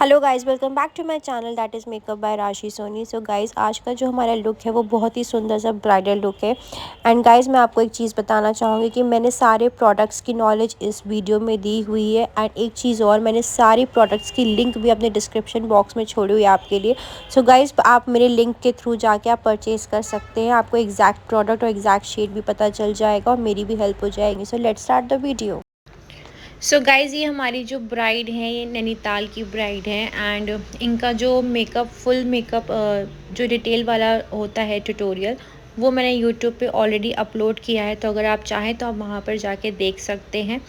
Hello guys, welcome back to my channel that is makeup by Rashi Soni. So guys, आज का जो हमारा look है वो बहुत ही सुंदर सा ब्राइडल लुक है। एंड गाइस, मैं आपको एक चीज़ बताना चाहूँगी कि मैंने सारे प्रोडक्ट्स की नॉलेज इस वीडियो में दी हुई है। एंड एक चीज़ और, मैंने सारी प्रोडक्ट्स की लिंक भी अपने डिस्क्रिप्शन बॉक्स में छोड़ी हुई है आपके लिए। सो गाइस, आप मेरे लिंक के थ्रू जाके आप परचेज़ कर सकते हैं। आपको एग्जैक्ट प्रोडक्ट और एग्जैक्ट शेड भी पता चल जाएगा और मेरी भी हेल्प हो जाएगी। So let's start the video. So guys, ये हमारी जो ब्राइड है ये नैनीताल की ब्राइड है। एंड इनका जो मेकअप फुल मेकअप जो डिटेल वाला होता है ट्यूटोरियल, वो मैंने यूट्यूब पे ऑलरेडी अपलोड किया है। तो अगर आप चाहें तो आप वहाँ पर जाके देख सकते हैं।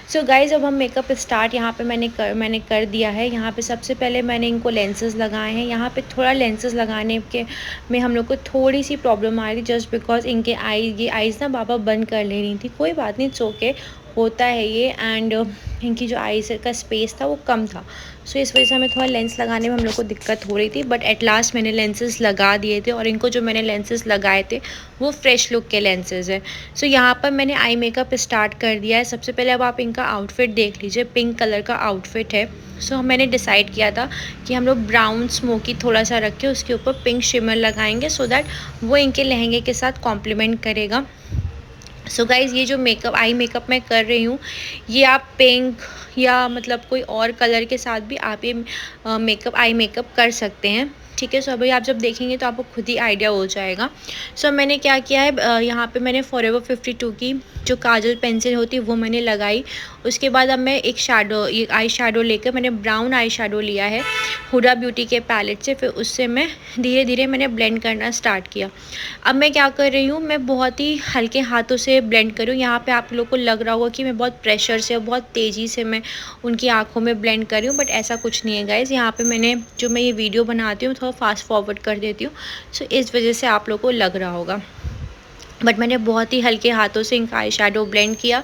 सो गाइज़, अब हम मेकअप स्टार्ट यहाँ पे मैंने कर दिया है। यहाँ पे सबसे पहले मैंने इनको लेंसेज लगाए हैं। यहाँ पे थोड़ा लेंसेज लगाने के में हम लोग को थोड़ी सी प्रॉब्लम आ रही, जस्ट बिकॉज इनके ये आईज़ ना बाबा बंद कर ले रही थी। कोई बात नहीं, इट्स ओके, होता है ये। एंड इनकी जो आईज का स्पेस था वो कम था, सो इस वजह से हमें थोड़ा लेंस लगाने में हम लोग को दिक्कत हो रही थी। बट एट लास्ट मैंने लेंसेज लगा दिए थे, और इनको जो मैंने लेंसेज लगाए थे वो फ्रेश लुक के लेंसेज हैं। सो यहाँ पर मैंने आई मेकअप स्टार्ट कर दिया है। सबसे पहले अब आप इनका आउटफिट देख लीजिए, पिंक कलर का आउटफिट है। सो मैंने डिसाइड किया था कि हम लोग ब्राउन स्मोकी थोड़ा सा रख के उसके ऊपर पिंक शिमर लगाएंगे, सो दैट वो इनके लहंगे के साथ कॉम्प्लीमेंट करेगा। सो गाइज़, ये जो आई मेकअप मैं कर रही हूँ, ये आप पिंक या मतलब कोई और कलर के साथ भी आप ये आई मेकअप कर सकते हैं। ठीक है, सो अभी आप जब देखेंगे तो आपको खुद ही आइडिया हो जाएगा। सो मैंने क्या किया है, यहाँ पे मैंने फॉरएवर 52 की जो काजल पेंसिल होती है वो मैंने लगाई। उसके बाद अब मैं एक आई शेडो लेकर मैंने ब्राउन आई शेडो लिया है हुडा ब्यूटी के पैलेट से। फिर उससे मैं धीरे धीरे मैंने ब्लेंड करना स्टार्ट किया। अब मैं क्या कर रही हूँ, मैं बहुत ही हल्के हाथों से ब्लेंड कर रही हूँ। यहाँ पे आप लोग को लग रहा होगा कि मैं बहुत प्रेशर से और बहुत तेज़ी से मैं उनकी आँखों में ब्लेंड कर रही हूँ, बट ऐसा कुछ नहीं है गाइज़। यहाँ पे मैं ये वीडियो बनाती हूँ थोड़ा फास्ट फॉरवर्ड कर देती हूँ, सो इस वजह से आप लोग को लग रहा होगा। बट मैंने बहुत ही हल्के हाथों से इनका आई शेडो ब्लेंड किया।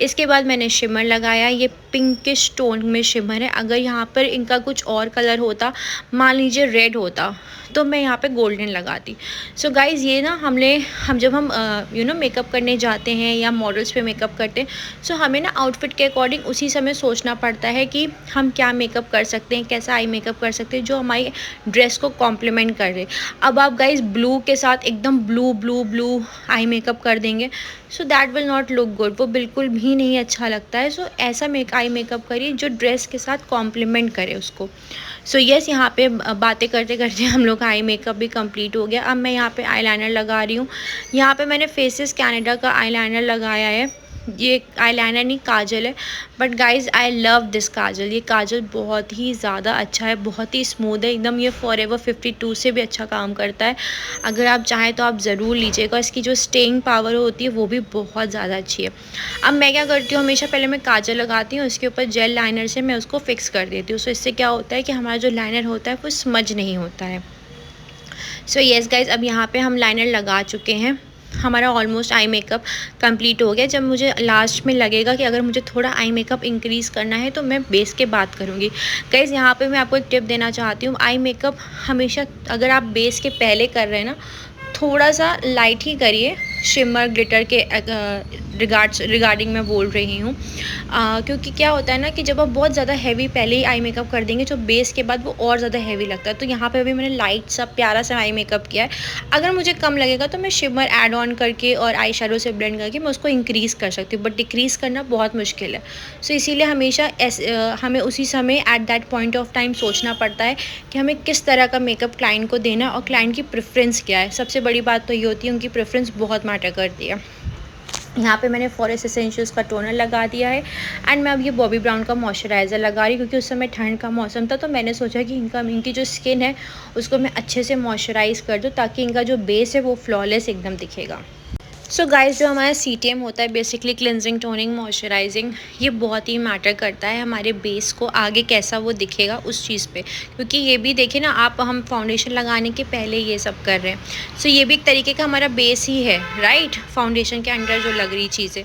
इसके बाद मैंने शिमर लगाया। ये पिंकिश टोन में शिमर है। अगर यहाँ पर इनका कुछ और कलर होता, मान लीजिए रेड होता, तो मैं यहाँ पे गोल्डन लगाती। सो गाइज़, ये ना हम जब हम मेकअप करने जाते हैं या मॉडल्स पे मेकअप करते हैं, सो हमें ना आउटफिट के अकॉर्डिंग उसी समय सोचना पड़ता है कि हम क्या मेकअप कर सकते हैं, कैसा आई मेकअप कर सकते हैं जो हमारी ड्रेस को कॉम्प्लीमेंट कर दे। अब आप गाइज़ ब्लू के साथ एकदम blue blue blue eye makeup कर देंगे, so that will not look good, वो बिल्कुल भी नहीं अच्छा लगता है। सो ऐसा आई मेकअप करिए जो ड्रेस के साथ कॉम्प्लीमेंट करे उसको। सो यस, यहाँ पे बातें करते करते हम लोग का आई मेकअप भी कंप्लीट हो गया। अब मैं यहाँ पे आईलाइनर लगा रही हूँ। यहाँ पे मैंने फेसेस कैनेडा का आईलाइनर लगाया है। ये आईलाइनर नहीं, काजल है। But guys, I love this kajal. ये काजल बहुत ही ज़्यादा अच्छा है, बहुत ही स्मूथ है एकदम। ये फॉरएवर 52 से भी अच्छा काम करता है। अगर आप चाहें तो आप ज़रूर लीजिएगा। इसकी जो स्टेइंग पावर होती है वो भी बहुत ज़्यादा अच्छी है। अब मैं क्या करती हूँ, हमेशा पहले मैं काजल लगाती हूँ, उसके ऊपर जेल लाइनर से मैं उसको फिक्स कर देती हूँ। सो इससे क्या होता है कि हमारा जो लाइनर होता है वो स्मज नहीं होता है। सो येस गाइज़, अब यहाँ पे हम लाइनर लगा चुके हैं। हमारा ऑलमोस्ट आई मेकअप कंप्लीट हो गया। जब मुझे लास्ट में लगेगा कि अगर मुझे थोड़ा आई मेकअप इंक्रीज़ करना है तो मैं बेस के बात करूँगी। गाइज़, यहाँ पे मैं आपको एक टिप देना चाहती हूँ। आई मेकअप हमेशा अगर आप बेस के पहले कर रहे हैं ना, थोड़ा सा लाइट ही करिए। शिमर ग्लिटर के रिगार्डिंग मैं बोल रही हूँ, क्योंकि क्या होता है ना कि जब आप बहुत ज़्यादा हैवी पहले ही आई मेकअप कर देंगे, जो बेस के बाद वो और ज़्यादा हैवी लगता है। तो यहाँ पे अभी मैंने लाइट सा प्यारा सा आई मेकअप किया है। अगर मुझे कम लगेगा तो मैं शिमर ऐड ऑन करके और आई शेडो से ब्लेंड करके मैं उसको इंक्रीज़ कर सकती हूँ, बट डिक्रीज़ करना बहुत मुश्किल है। सो इसीलिए हमेशा हमें उसी समय at that point of time सोचना पड़ता है कि हमें किस तरह का मेकअप क्लाइंट को देना और क्लाइंट की प्रेफरेंस क्या है। सबसे बड़ी बात तो ये होती है, उनकी प्रेफरेंस बहुत मैटर करती है। यहाँ पे मैंने फॉरेस्ट एसेंशियल्स का टोनर लगा दिया है। एंड मैं अब ये बॉबी ब्राउन का मॉइस्चराइज़र लगा रही हूँ, क्योंकि उस समय ठंड का मौसम था। तो मैंने सोचा कि इनकी जो स्किन है उसको मैं अच्छे से मॉइस्चराइज़ कर दूँ, ताकि इनका जो बेस है वो फ्लॉलेस एकदम दिखेगा। सो गाइस, जो हमारा CTM होता है, बेसिकली क्लिनजिंग, टोनिंग, मॉइस्चराइजिंग, ये बहुत ही मैटर करता है हमारे बेस को आगे कैसा वो दिखेगा उस चीज़ पे। क्योंकि ये भी देखिए ना आप, हम फाउंडेशन लगाने के पहले ये सब कर रहे हैं। सो ये भी एक तरीके का हमारा बेस ही है, राइट, फाउंडेशन के अंडर जो लग रही चीज़ें।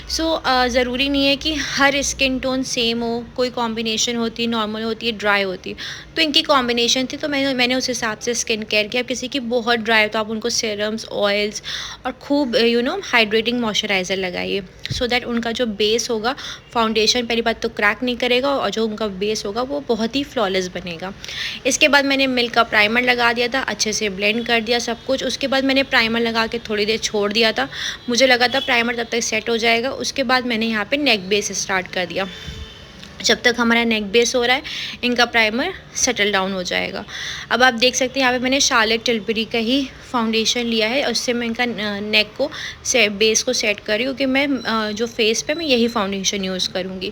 सो ज़रूरी नहीं है कि हर स्किन टोन सेम हो, कोई कॉम्बिनेशन होती है, नॉर्मल होती है, ड्राई होती है। तो इनकी कॉम्बिनेशन थी, तो मैंने उस हिसाब से स्किन केयर किया। किसी की बहुत ड्राई है तो आप उनको सीरम्स, ऑयल्स और खूब हाइड्रेटिंग मॉइस्चराइज़र लगाइए, सो दैट उनका जो बेस होगा फाउंडेशन पहली बात तो क्रैक नहीं करेगा और जो उनका बेस होगा वो बहुत ही फ्लॉलेस बनेगा। इसके बाद मैंने मिल्क का प्राइमर लगा दिया था, अच्छे से ब्लेंड कर दिया सब कुछ। उसके बाद मैंने प्राइमर लगा के थोड़ी देर छोड़ दिया था, मुझे लगा था प्राइमर तब तक सेट हो जाएगा। उसके बाद मैंने यहाँ पे नेक बेस स्टार्ट कर दिया। जब तक हमारा नेक बेस हो रहा है इनका प्राइमर सेटल डाउन हो जाएगा। अब आप देख सकते हैं यहाँ पे मैंने शार्लेट टिलबरी का ही फाउंडेशन लिया है, उससे मैं इनका नेक को बेस को सेट कर रही हूँ कि मैं जो फेस पे मैं यही फाउंडेशन यूज़ करूँगी।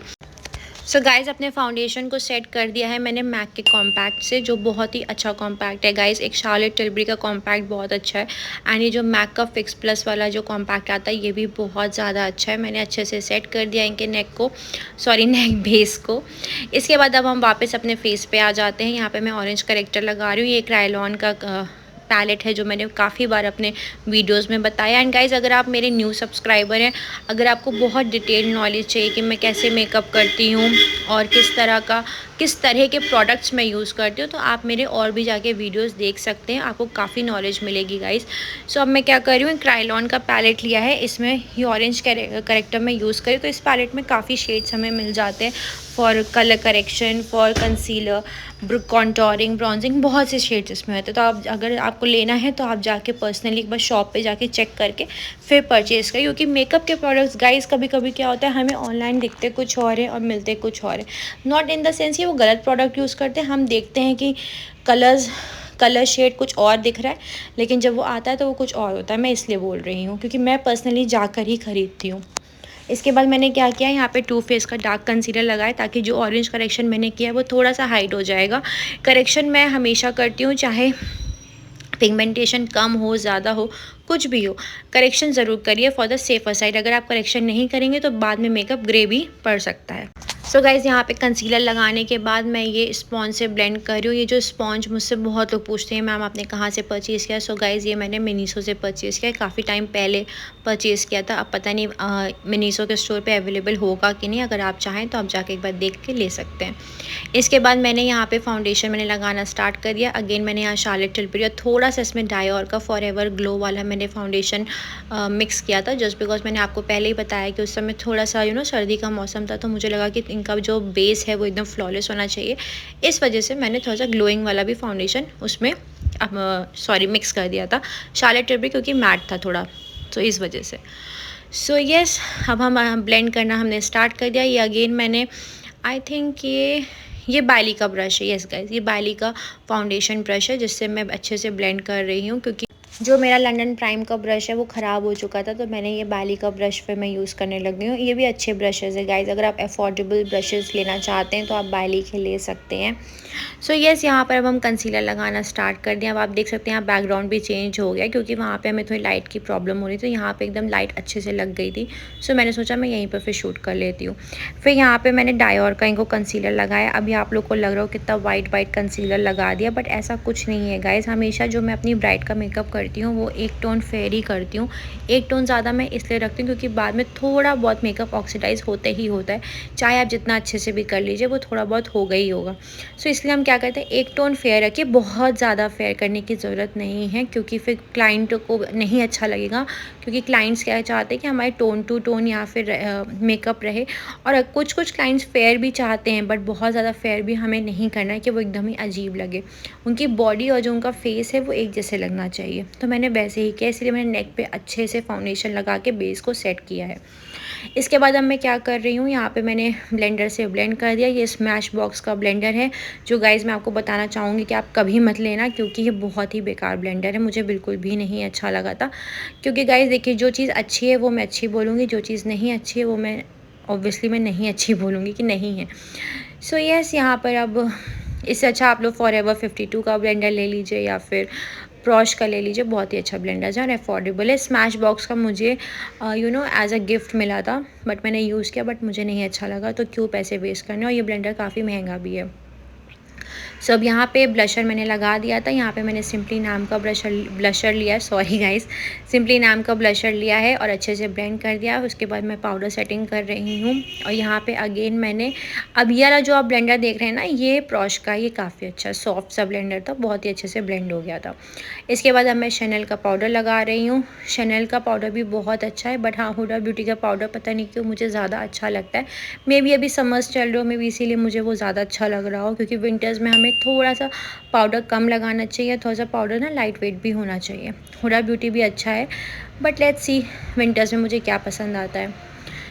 सो गाइज़ अपने फाउंडेशन को सेट कर दिया है मैंने मैक के कॉम्पैक्ट से, जो बहुत ही अच्छा कॉम्पैक्ट है गाइज़। एक शार्लेट टिलबरी का कॉम्पैक्ट बहुत अच्छा है, एंड ये जो मैक का फिक्स प्लस वाला जो कॉम्पैक्ट आता है ये भी बहुत ज़्यादा अच्छा है। मैंने अच्छे से सेट कर दिया इनके नेक बेस को। इसके बाद अब हम वापस अपने फेस पे आ जाते हैं। यहाँ पे मैं ऑरेंज करेक्टर लगा रही हूँ, ये क्रायोलॉन का पैलेट है जो मैंने काफ़ी बार अपने वीडियोस में बताया। एंड गाइज़ अगर आप मेरे न्यू सब्सक्राइबर हैं, अगर आपको बहुत डिटेल नॉलेज चाहिए कि मैं कैसे मेकअप करती हूँ और किस तरह के प्रोडक्ट्स मैं यूज़ करती हूँ, तो आप मेरे और भी जाके वीडियोस देख सकते हैं, आपको काफ़ी नॉलेज मिलेगी गाइज़। सो अब मैं क्या कर रही हूँ, क्रायोलॉन का पैलेट लिया है, इसमें ये ऑरेंज करेक्टर में यूज़ करी। तो इस पैलेट में काफ़ी शेड्स हमें मिल जाते हैं for colour correction, for concealer, contouring, bronzing, बहुत से शेड्स इसमें होते हैं। तो आप अगर आपको लेना है तो आप जाके पर्सनली एक बार शॉप पे जाके चेक करके फिर परचेज़ करें, क्योंकि मेकअप के प्रोडक्ट्स गाइस कभी कभी क्या होता है, हमें ऑनलाइन दिखते कुछ और है और मिलते कुछ और है। नॉट इन द सेंस ये वो गलत प्रोडक्ट यूज़ करते हैं, हम देखते हैं कि कलर शेड कुछ और दिख रहा है, लेकिन जब वो आता है तो वो कुछ और होता है। मैं इसलिए बोल रही हूँ क्योंकि मैं पर्सनली जाकर ही ख़रीदती हूँ। इसके बाद मैंने क्या किया, यहाँ पे टू फेस का डार्क कंसीलर लगाया ताकि जो ऑरेंज करेक्शन मैंने किया है वो थोड़ा सा हाइड हो जाएगा। करेक्शन मैं हमेशा करती हूँ, चाहे पिगमेंटेशन कम हो ज़्यादा हो कुछ भी हो, करेक्शन ज़रूर करिए फॉर द सेफर साइड। अगर आप करेक्शन नहीं करेंगे तो बाद में मेकअप ग्रे भी पड़ सकता है। सो गाइज़ यहाँ पे कंसीलर लगाने के बाद मैं ये स्पॉन्ज से ब्लेंड कर रही हूँ। ये जो स्पॉन्ज मुझसे बहुत लोग पूछते हैं मैम आपने कहाँ से परचेज़ किया। सो गाइज़ ये मैंने मिनीसो से परचेज़ किया, काफ़ी टाइम पहले परचेज़ किया था। अब पता नहीं मिनीसो के स्टोर पे अवेलेबल होगा कि नहीं, अगर आप चाहें तो आप जाके एक बार देख के ले सकते हैं। इसके बाद मैंने यहाँ पे फाउंडेशन मैंने लगाना स्टार्ट कर दिया। अगेन मैंने यहाँ शार्लेट टिलबरी और थोड़ा सा इसमें डायोर का फॉरएवर ग्लो वाला मैंने फाउंडेशन मिक्स किया था, जस्ट बिकॉज मैंने आपको पहले ही बताया कि उस समय थोड़ा सा सर्दी का मौसम था, तो मुझे लगा कि इनका जो बेस है वो एकदम फ्लॉलेस होना चाहिए। इस वजह से मैंने थोड़ा सा ग्लोइंग वाला भी फाउंडेशन उसमें मिक्स कर दिया था शार्लेट टिलबरी, क्योंकि मैट था थोड़ा, तो इस वजह से। सो यस अब हम ब्लेंड करना हमने स्टार्ट कर दिया। ये अगेन मैंने आई थिंक ये बायली का ब्रश है, यस गाइस ये बायली का फाउंडेशन ब्रश है जिससे मैं अच्छे से ब्लेंड कर रही हूँ, क्योंकि जो मेरा लंदन प्राइम का ब्रश है वो ख़राब हो चुका था, तो मैंने ये बायली का ब्रश पे मैं यूज़ करने लग गई हूँ। ये भी अच्छे ब्रशेज़ है गाइस, अगर आप अफोर्डेबल ब्रशेज़ लेना चाहते हैं तो आप बायली के ले सकते हैं। सो यस यहाँ पर अब हम कंसीलर लगाना स्टार्ट कर दिया। अब आप देख सकते हैं यहाँ बैकग्राउंड भी चेंज हो गया, क्योंकि वहाँ पे हमें थोड़ी लाइट की प्रॉब्लम हो रही थी, तो यहाँ पे एकदम लाइट अच्छे से लग गई थी। सो मैंने सोचा मैं यहीं पर फिर शूट कर लेती हूँ। फिर यहाँ पे मैंने डायोर का इनको कंसीलर लगाया। अभी आप लोग को लग रहा हो कितना वाइट कंसीलर लगा दिया, बट ऐसा कुछ नहीं है गाइज़। हमेशा जो मैं अपनी ब्राइड का मेकअप करती हूँ वो एक टोन फेयर ही करती हूँ। एक टोन ज़्यादा मैं इसलिए रखती हूँ क्योंकि बाद में थोड़ा बहुत मेकअप ऑक्सीडाइज होते ही होता है, चाहे आप जितना अच्छे से भी कर लीजिए वो थोड़ा बहुत होगा ही होगा। सो इसलिए हम क्या करते हैं, एक टोन फेयर रखिए, बहुत ज़्यादा फेयर करने की ज़रूरत नहीं है, क्योंकि फिर क्लाइंट को नहीं अच्छा लगेगा। क्योंकि क्लाइंट्स क्या चाहते हैं कि हमारे टोन टू टोन या फिर मेकअप रहे, और कुछ क्लाइंट्स फेयर भी चाहते हैं, बट बहुत ज़्यादा फेयर भी हमें नहीं करना है कि वो एकदम ही अजीब लगे। उनकी बॉडी और जो उनका फेस है वो एक जैसे लगना चाहिए। तो मैंने वैसे ही किया, इसलिए मैंने नेक पे अच्छे से फाउंडेशन लगा के बेस को सेट किया है। इसके बाद अब मैं क्या कर रही हूँ, यहाँ पे मैंने ब्लेंडर से ब्लेंड कर दिया। ये स्मैश बॉक्स का ब्लेंडर है, जो गाइज़ मैं आपको बताना चाहूँगी कि आप कभी मत लेना, क्योंकि ये बहुत ही बेकार ब्लेंडर है, मुझे बिल्कुल भी नहीं अच्छा लगा था। क्योंकि गाइज़ देखिए, जो चीज़ अच्छी है वो मैं अच्छी बोलूँगी, जो चीज़ नहीं अच्छी है वो मैं ऑब्वियसली मैं नहीं अच्छी बोलूँगी कि नहीं है। सो यस यहाँ पर अब इससे अच्छा आप लोग फॉरएवर 52 का ब्लेंडर ले लीजिए या फिर प्रॉश का ले लीजिए, बहुत ही अच्छा ब्लेंडर है और अफोर्डेबल है। स्मैश बॉक्स का मुझे एज अ गिफ्ट मिला था, बट मैंने यूज़ किया, बट मुझे नहीं अच्छा लगा, तो क्यों पैसे वेस्ट करने, और ये ब्लेंडर काफ़ी महंगा भी है। सो अब यहाँ पे ब्लशर मैंने लगा दिया था। यहाँ पे मैंने सिंपली नाम का ब्लशर लिया है, सॉरी गाइस, सिंपली नाम का ब्लशर लिया है और अच्छे से ब्लेंड कर दिया। उसके बाद मैं पाउडर सेटिंग कर रही हूँ। और यहाँ पे अगेन मैंने, अब ये वाला जो आप ब्लेंडर देख रहे हैं ना, ये प्रॉश का, ये काफ़ी अच्छा सॉफ्ट सा ब्लेंडर था, बहुत ही अच्छे से ब्लेंड हो गया था। इसके बाद अब मैं शैनल का पाउडर लगा रही हूँ। शैनल का पाउडर भी बहुत अच्छा है, बट हाँ हुडा ब्यूटी का पाउडर पता नहीं क्यों मुझे ज़्यादा अच्छा लगता है। मे बी अभी समर्स चल रहे हो, मे बी इसीलिए मुझे वो ज़्यादा अच्छा लग रहा हो, क्योंकि विंटर्स में हमें थोड़ा सा पाउडर कम लगाना चाहिए, थोड़ा सा पाउडर ना लाइट वेट भी होना चाहिए। हुडा ब्यूटी भी अच्छा है, बट लेट्स सी विंटर्स में मुझे क्या पसंद आता है।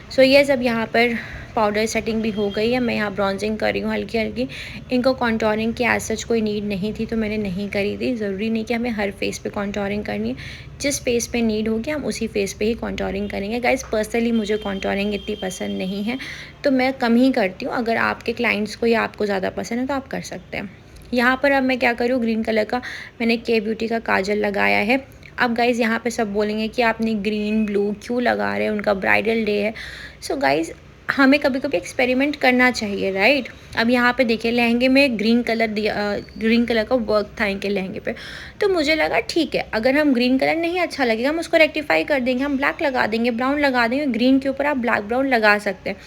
सो ये सब यहाँ पर पाउडर सेटिंग भी हो गई है। मैं यहाँ ब्राउजिंग कर रही हूँ हल्की हल्की। इनको कॉन्टोरिंग की एज सच कोई नीड नहीं थी, तो मैंने नहीं करी थी। ज़रूरी नहीं कि हमें हर फेस पे कॉन्टोरिंग करनी है, जिस फेस पे नीड होगी हम उसी फेस पे ही कॉन्टोरिंग करेंगे। गाइस पर्सनली मुझे कॉन्टोरिंग इतनी पसंद नहीं है, तो मैं कम ही करती हूँ। अगर आपके क्लाइंट्स को या आपको ज़्यादा पसंद है तो आप कर सकते हैं। यहाँ पर अब मैं क्या करूँ, ग्रीन कलर का मैंने के ब्यूटी का काजल लगाया है। अब गाइज़ यहाँ पे सब बोलेंगे कि आपने ग्रीन ब्लू क्यों लगा रहे हैं, उनका ब्राइडल डे है। सो गाइज़ हमें कभी कभी एक्सपेरिमेंट करना चाहिए, राइट। अब यहाँ पे देखिए लहंगे में ग्रीन कलर दिया, ग्रीन कलर का वर्क था इनके लहंगे पे, तो मुझे लगा ठीक है, अगर हम ग्रीन कलर नहीं अच्छा लगेगा हम उसको रेक्टिफाई कर देंगे, हम ब्लैक लगा देंगे, ब्राउन लगा देंगे। ग्रीन के ऊपर आप ब्लैक ब्राउन लगा सकते हैं।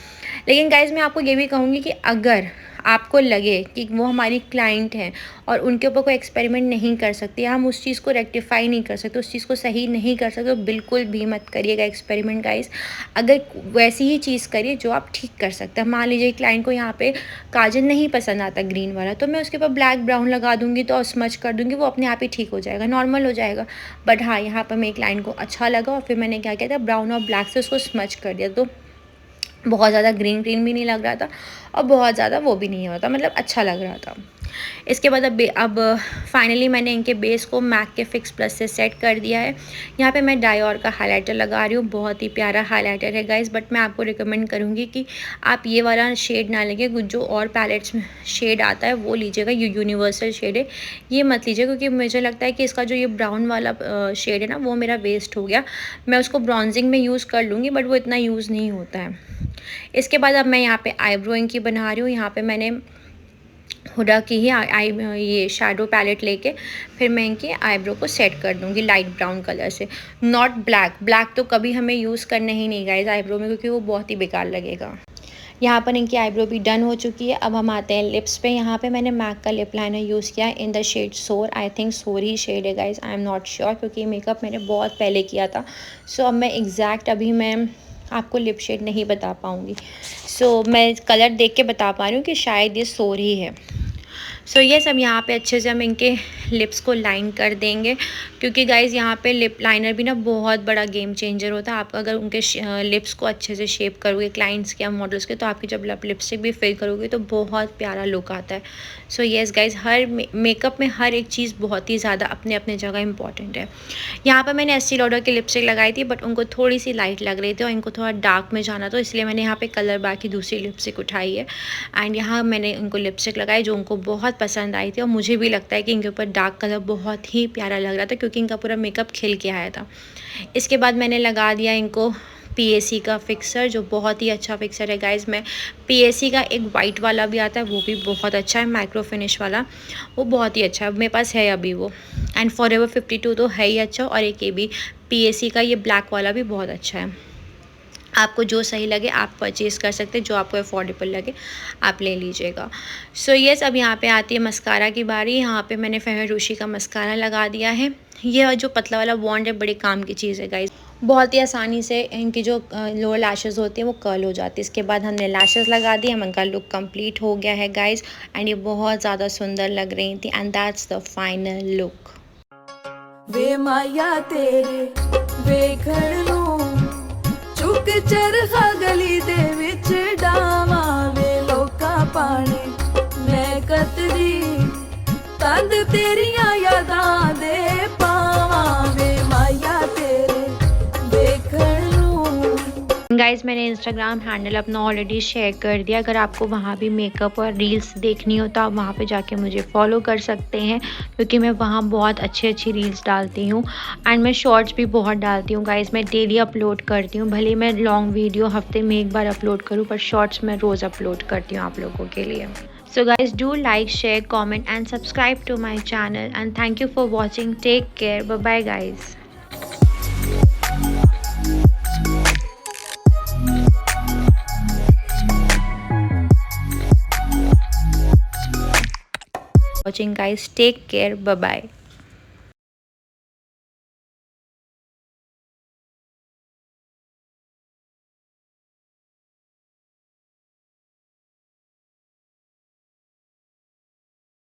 लेकिन गाइज़ मैं आपको ये भी कहूँगी कि अगर आपको लगे कि वो हमारी क्लाइंट हैं और उनके ऊपर कोई एक्सपेरिमेंट नहीं कर सकते, हम उस चीज़ को रेक्टिफाई नहीं कर सकते, उस चीज़ को सही नहीं कर सकते, तो बिल्कुल भी मत करिएगा एक्सपेरिमेंट गाइस। अगर वैसी ही चीज़ करिए जो आप ठीक कर सकते हैं। मान लीजिए क्लाइंट को यहाँ पे काजल नहीं पसंद आता ग्रीन वाला, तो मैं उसके ऊपर ब्लैक ब्राउन लगा दूँगी, तो स्मच कर दूँगी, वो अपने आप ही ठीक हो जाएगा, नॉर्मल हो जाएगा। बट हाँ यहाँ पर मेरे क्लाइंट को अच्छा लगा और फिर मैंने क्या किया था, ब्राउन और ब्लैक से उसको स्मच कर दिया, तो बहुत ज़्यादा ग्रीन ग्रीन भी नहीं लग रहा था और बहुत ज़्यादा वो भी नहीं होता, मतलब अच्छा लग रहा था। इसके बाद अब फाइनली मैंने इनके बेस को मैक के फिक्स प्लस से सेट कर दिया है। यहाँ पे मैं डायोर का हाइलाइटर लगा रही हूँ, बहुत ही प्यारा हाइलाइटर है गाइस, बट मैं आपको रिकमेंड करूँगी कि आप ये वाला शेड ना लीजिए, जो और पैलेट्स में शेड आता है वो लीजिएगा। ये यूनिवर्सल शेड है, ये मत लीजिए, क्योंकि मुझे लगता है कि इसका जो ये ब्राउन वाला शेड है ना, वो मेरा वेस्ट हो गया। मैं उसको ब्रॉन्जिंग में यूज़ कर लूँगी, बट वो इतना यूज़ नहीं होता है। इसके बाद अब मैं यहाँ पे आईब्रोइंग की बना रही हूँ। यहाँ पे मैंने हुडा की ही ये शैडो पैलेट लेके फिर मैं इनकी आईब्रो को सेट कर दूँगी लाइट ब्राउन कलर से, नॉट ब्लैक। ब्लैक तो कभी हमें यूज़ करना ही नहीं गाइस आईब्रो में, क्योंकि वो बहुत ही बेकार लगेगा। यहाँ पर इनकी आईब्रो भी डन हो चुकी है। अब हम आते हैं लिप्स पे। यहाँ पे मैंने मैक का लिप लाइनर यूज़ किया इन द शेड सोर। आई थिंक सोर ही शेड है guys, I am not sure, क्योंकि मेकअप मैंने बहुत पहले किया था। सो अब मैं एग्जैक्ट अभी मैं आपको लिप शेड नहीं बता पाऊँगी। सो मैं कलर देख के बता पा रही हूँ कि शायद ये सोर ही है। सो ये सब यहाँ पे अच्छे से हम इनके लिप्स को लाइन कर देंगे, क्योंकि गाइज़ यहाँ पे लिप लाइनर भी ना बहुत बड़ा गेम चेंजर होता है। आप अगर उनके लिप्स को अच्छे से शेप करोगे क्लाइंट्स के या मॉडल्स के, तो आपकी जब लिपस्टिक भी फिल करोगे तो बहुत प्यारा लुक आता है। सो येस गाइज़, हर मेकअप में हर एक चीज़ बहुत ही ज़्यादा अपने अपने जगह इंपॉर्टेंट है। यहाँ पर मैंने एस्टी लॉडर की लिपस्टिक लगाई थी, बट उनको थोड़ी सी लाइट लग रही थी और इनको थोड़ा डार्क में जाना, तो इसलिए मैंने यहाँ पे कलर बार की दूसरी लिपस्टिक उठाई है एंड यहाँ मैंने उनको लिपस्टिक लगाई जो उनको बहुत पसंद आई थी। और मुझे भी लगता है कि इनके ऊपर डार्क कलर बहुत ही प्यारा लग रहा था, क्योंकि इनका पूरा मेकअप खिल के आया था। इसके बाद मैंने लगा दिया इनको PAC का फिक्सर, जो बहुत ही अच्छा फिक्सर है गाइज़। मैं PAC का एक वाइट वाला भी आता है, वो भी बहुत अच्छा है, माइक्रो फिनिश वाला, वो बहुत ही अच्छा है, मेरे पास है अभी वो। एंड फॉरएवर 52 तो है ही अच्छा, और एक ये भी PAC का ये ब्लैक वाला भी बहुत अच्छा है। आपको जो सही लगे आप परचेज़ कर सकते हैं, जो आपको अफोर्डेबल लगे आप ले लीजिएगा। सो येस, अब यहाँ पे आती है मस्कारा की बारी। यहाँ पे मैंने फेयर रोशी का मस्कारा लगा दिया है। ये जो पतला वाला बॉन्ड है बड़े काम की चीज़ है गाइस, बहुत ही आसानी से इनकी जो लोअर लैशेज़ होती हैं वो कर्ल हो जाती है। इसके बाद हमने लैशेज़ लगा दी, इनका लुक कंप्लीट हो गया है गाइस, एंड ये बहुत ज़्यादा सुंदर लग रही थी, and that's the final look. वे माया तेरे वेखण नूं चुक चरखा गली दे विच डावा, वे लोका पाने मैं कतदी तंद तेरियां यादां दे पावा, वे माया तेरे वेखण नूं। गाइज़ मैंने इंस्टाग्राम हैंडल अपना ऑलरेडी शेयर कर दिया, अगर आपको वहाँ भी मेकअप और रील्स देखनी हो तो आप वहाँ पे जाके मुझे फॉलो कर सकते हैं, क्योंकि मैं वहाँ बहुत अच्छी रील्स डालती हूँ एंड मैं शॉर्ट्स भी बहुत डालती हूँ गाइज़। मैं डेली अपलोड करती हूँ, भले मैं लॉन्ग वीडियो हफ्ते में एक बार अपलोड करूँ, पर शॉर्ट्स मैं रोज़ अपलोड करती हूँ आप लोगों के लिए। So guys, do like, share, comment and subscribe to my channel, and thank you for watching. Take care. Bye bye guys. Watching guys, take care. Bye bye.